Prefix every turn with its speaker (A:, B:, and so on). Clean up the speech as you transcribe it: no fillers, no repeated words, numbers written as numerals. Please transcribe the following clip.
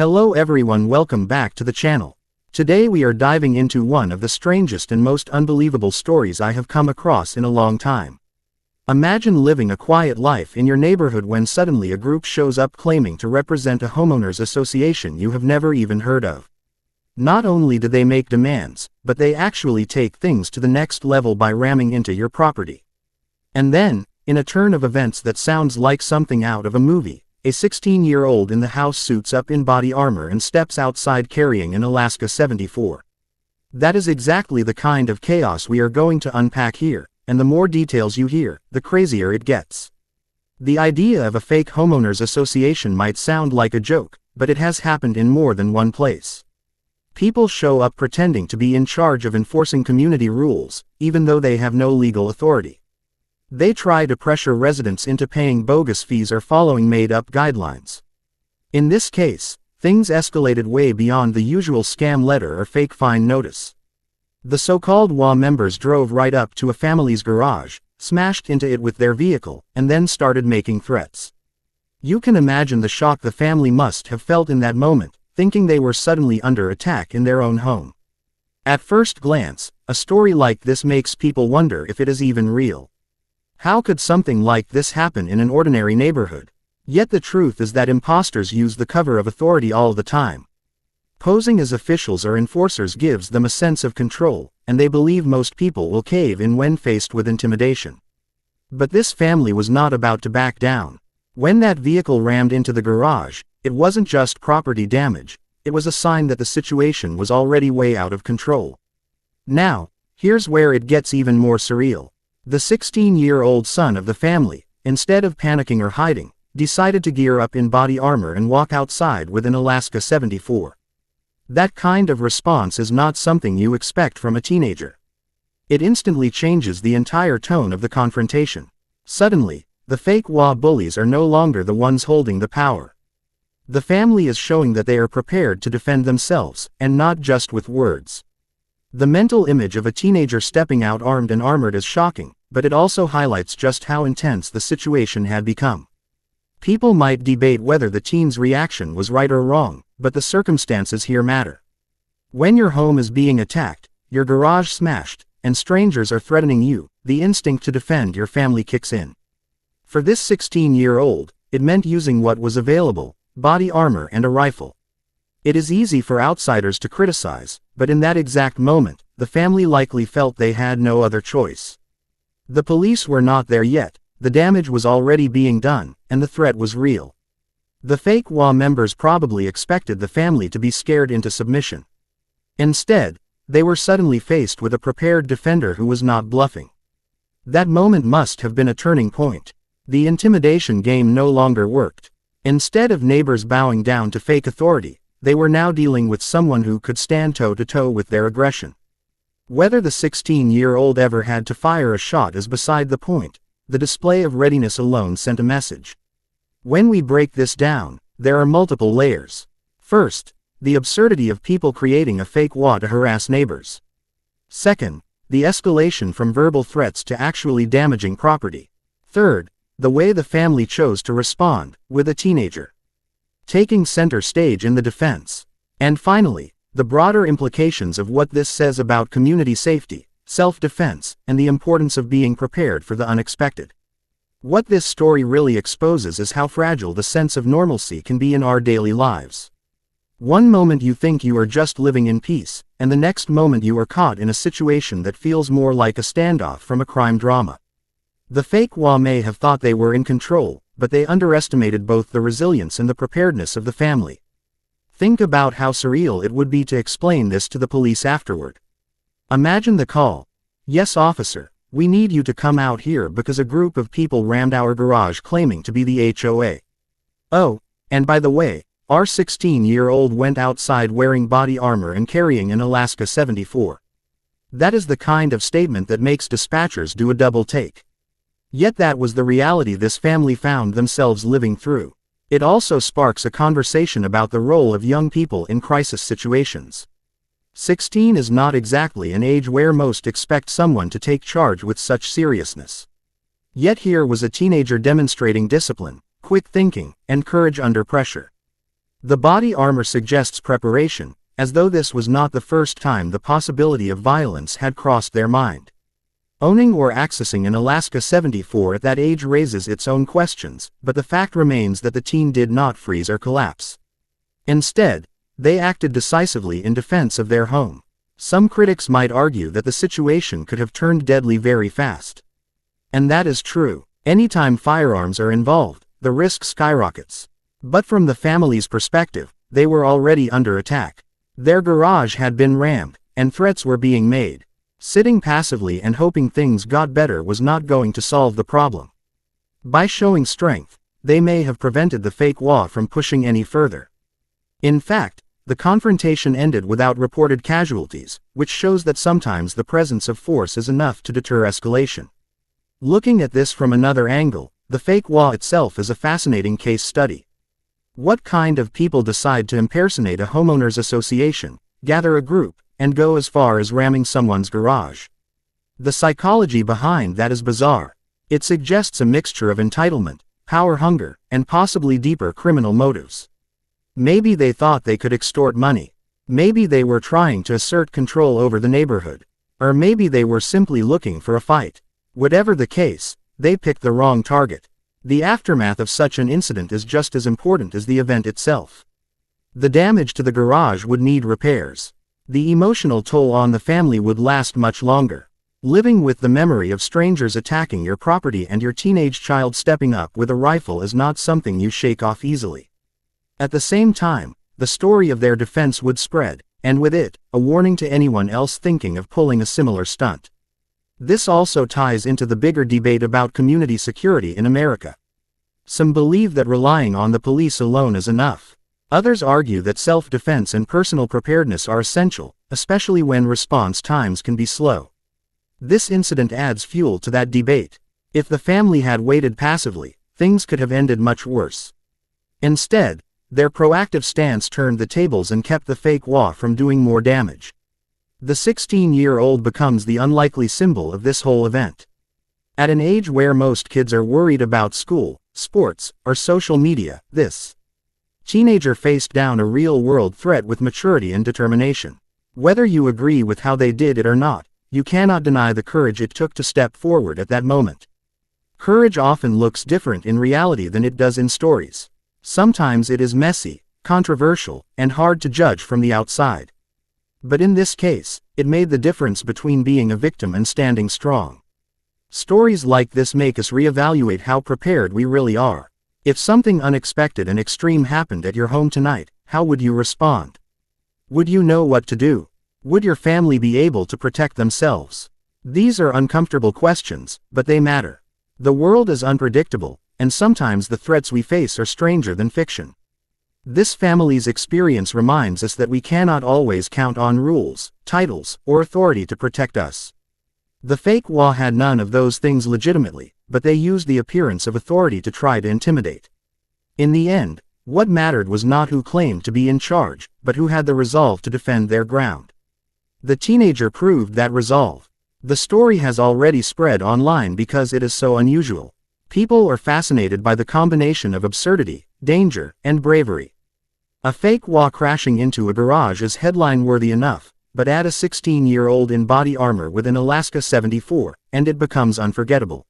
A: Hello everyone, welcome back to the channel. Today we are diving into one of the strangest and most unbelievable stories I have come across in a long time. Imagine living a quiet life in your neighborhood when suddenly a group shows up claiming to represent a homeowners association you have never even heard of. Not only do they make demands, but they actually take things to the next level by ramming into your property. And then, in a turn of events that sounds like something out of a movie, a 16-year-old in the house suits up in body armor and steps outside carrying an AK-74. That is exactly the kind of chaos we are going to unpack here, and the more details you hear, the crazier it gets. The idea of a fake homeowners association might sound like a joke, but it has happened in more than one place. People show up pretending to be in charge of enforcing community rules, even though they have no legal authority. They try to pressure residents into paying bogus fees or following made-up guidelines. In this case, things escalated way beyond the usual scam letter or fake fine notice. The so-called HOA members drove right up to a family's garage, smashed into it with their vehicle, and then started making threats. You can imagine the shock the family must have felt in that moment, thinking they were suddenly under attack in their own home. At first glance, a story like this makes people wonder if it is even real. How could something like this happen in an ordinary neighborhood? Yet the truth is that imposters use the cover of authority all the time. Posing as officials or enforcers gives them a sense of control, and they believe most people will cave in when faced with intimidation. But this family was not about to back down. When that vehicle rammed into the garage, it wasn't just property damage, it was a sign that the situation was already way out of control. Now, here's where it gets even more surreal. The 16-year-old son of the family, instead of panicking or hiding, decided to gear up in body armor and walk outside with an AK-74. That kind of response is not something you expect from a teenager. It instantly changes the entire tone of the confrontation. Suddenly, the fake HOA bullies are no longer the ones holding the power. The family is showing that they are prepared to defend themselves, and not just with words. The mental image of a teenager stepping out armed and armored is shocking, but it also highlights just how intense the situation had become. People might debate whether the teen's reaction was right or wrong, but the circumstances here matter. When your home is being attacked, your garage smashed, and strangers are threatening you, the instinct to defend your family kicks in. For this 16-year-old, it meant using what was available: body armor and a rifle. It is easy for outsiders to criticize, but in that exact moment, the family likely felt they had no other choice. The police were not there yet, the damage was already being done, and the threat was real. The fake HOA members probably expected the family to be scared into submission. Instead, they were suddenly faced with a prepared defender who was not bluffing. That moment must have been a turning point. The intimidation game no longer worked. Instead of neighbors bowing down to fake authority, they were now dealing with someone who could stand toe-to-toe with their aggression. Whether the 16-year-old ever had to fire a shot is beside the point. The display of readiness alone sent a message. When we break this down, there are multiple layers. First, the absurdity of people creating a fake HOA to harass neighbors. Second, the escalation from verbal threats to actually damaging property. Third, the way the family chose to respond, with a teenager taking center stage in the defense. And finally, the broader implications of what this says about community safety, self-defense, and the importance of being prepared for the unexpected. What this story really exposes is how fragile the sense of normalcy can be in our daily lives. One moment you think you are just living in peace, and the next moment you are caught in a situation that feels more like a standoff from a crime drama. The fake HOA may have thought they were in control, but they underestimated both the resilience and the preparedness of the family. Think about how surreal it would be to explain this to the police afterward. Imagine the call: "Yes, officer, we need you to come out here because a group of people rammed our garage claiming to be the HOA. Oh, and by the way, our 16-year-old went outside wearing body armor and carrying an AK-74. That is the kind of statement that makes dispatchers do a double take. Yet that was the reality this family found themselves living through. It also sparks a conversation about the role of young people in crisis situations. 16 is not exactly an age where most expect someone to take charge with such seriousness. Yet here was a teenager demonstrating discipline, quick thinking, and courage under pressure. The body armor suggests preparation, as though this was not the first time the possibility of violence had crossed their mind. Owning or accessing an AK-74 at that age raises its own questions, but the fact remains that the teen did not freeze or collapse. Instead, they acted decisively in defense of their home. Some critics might argue that the situation could have turned deadly very fast. And that is true. Anytime firearms are involved, the risk skyrockets. But from the family's perspective, they were already under attack. Their garage had been rammed, and threats were being made. Sitting passively and hoping things got better was not going to solve the problem. By showing strength, they may have prevented the fake war from pushing any further. In fact, the confrontation ended without reported casualties, which shows that sometimes the presence of force is enough to deter escalation. Looking at this from another angle, the fake war itself is a fascinating case study. What kind of people decide to impersonate a homeowners association, gather a group, and go as far as ramming someone's garage? The psychology behind that is bizarre. It suggests a mixture of entitlement, power hunger, and possibly deeper criminal motives. Maybe they thought they could extort money. Maybe they were trying to assert control over the neighborhood. Or maybe they were simply looking for a fight. Whatever the case, they picked the wrong target. The aftermath of such an incident is just as important as the event itself. The damage to the garage would need repairs. The emotional toll on the family would last much longer. Living with the memory of strangers attacking your property and your teenage child stepping up with a rifle is not something you shake off easily. At the same time, the story of their defense would spread, and with it, a warning to anyone else thinking of pulling a similar stunt. This also ties into the bigger debate about community security in America. Some believe that relying on the police alone is enough. Others argue that self-defense and personal preparedness are essential, especially when response times can be slow. This incident adds fuel to that debate. If the family had waited passively, things could have ended much worse. Instead, their proactive stance turned the tables and kept the fake war from doing more damage. The 16-year-old becomes the unlikely symbol of this whole event. At an age where most kids are worried about school, sports, or social media, this teenager faced down a real-world threat with maturity and determination. Whether you agree with how they did it or not, you cannot deny the courage it took to step forward at that moment. Courage often looks different in reality than it does in stories. Sometimes it is messy, controversial, and hard to judge from the outside. But in this case, it made the difference between being a victim and standing strong. Stories like this make us reevaluate how prepared we really are. If something unexpected and extreme happened at your home tonight, how would you respond? Would you know what to do? Would your family be able to protect themselves? These are uncomfortable questions, but they matter. The world is unpredictable, and sometimes the threats we face are stranger than fiction. This family's experience reminds us that we cannot always count on rules, titles, or authority to protect us. The fake war had none of those things legitimately, but they used the appearance of authority to try to intimidate. In the end, what mattered was not who claimed to be in charge, but who had the resolve to defend their ground. The teenager proved that resolve. The story has already spread online because it is so unusual. People are fascinated by the combination of absurdity, danger, and bravery. A fake war crashing into a garage is headline-worthy enough, but add a 16-year-old in body armor with an AK-74, and it becomes unforgettable.